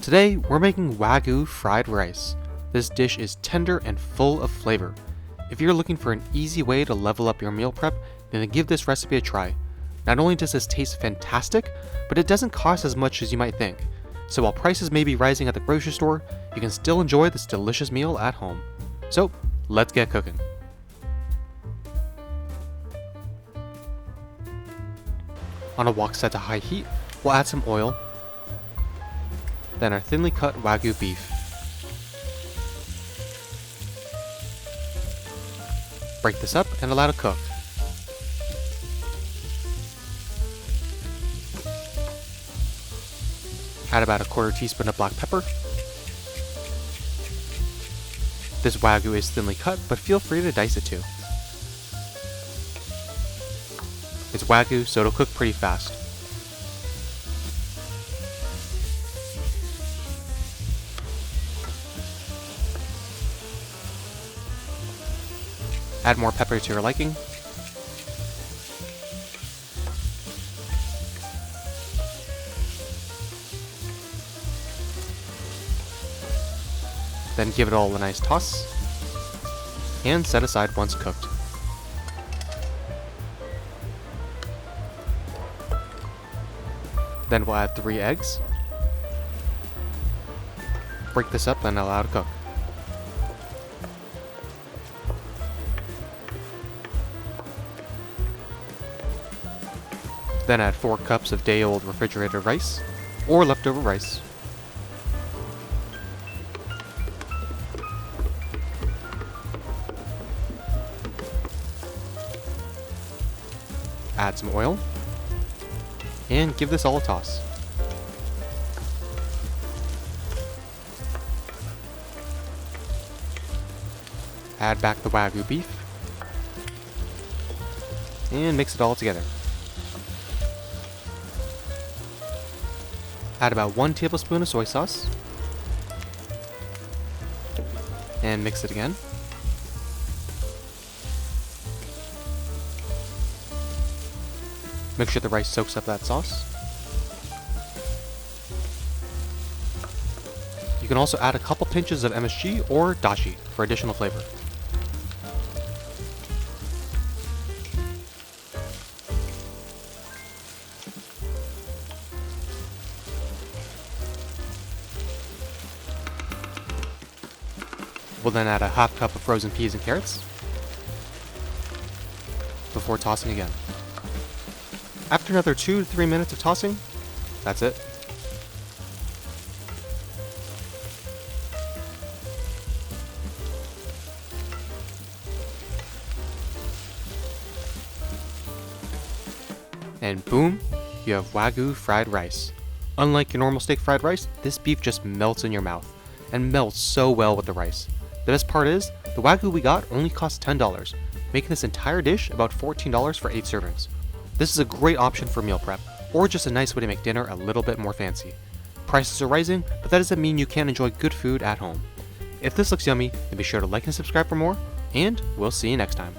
Today, we're making Wagyu fried rice. This dish is tender and full of flavor. If you're looking for an easy way to level up your meal prep, then give this recipe a try. Not only does this taste fantastic, but it doesn't cost as much as you might think. So while prices may be rising at the grocery store, you can still enjoy this delicious meal at home. So, let's get cooking. On a wok set to high heat, we'll add some oil, then our thinly cut Wagyu beef. Break this up and allow to cook. Add about a 1/4 teaspoon of black pepper. This Wagyu is thinly cut, but feel free to dice it too. It's Wagyu, so it'll cook pretty fast. Add more pepper to your liking. Then give it all a nice toss, and set aside once cooked. Then we'll add 3 eggs. Break this up and allow to cook. Then add 4 cups of day-old refrigerated rice, or leftover rice. Add some oil, and give this all a toss. Add back the Wagyu beef, and mix it all together. Add about 1 tablespoon of soy sauce, and mix it again. Make sure the rice soaks up that sauce. You can also add a couple pinches of MSG or dashi for additional flavor. We'll then add a 1/2 cup of frozen peas and carrots before tossing again. After another 2 to 3 minutes of tossing, that's it. And boom, you have Wagyu fried rice. Unlike your normal steak fried rice, this beef just melts in your mouth, and melts so well with the rice. The best part is, the Wagyu we got only cost $10, making this entire dish about $14 for 8 servings. This is a great option for meal prep, or just a nice way to make dinner a little bit more fancy. Prices are rising, but that doesn't mean you can't enjoy good food at home. If this looks yummy, then be sure to like and subscribe for more, and we'll see you next time.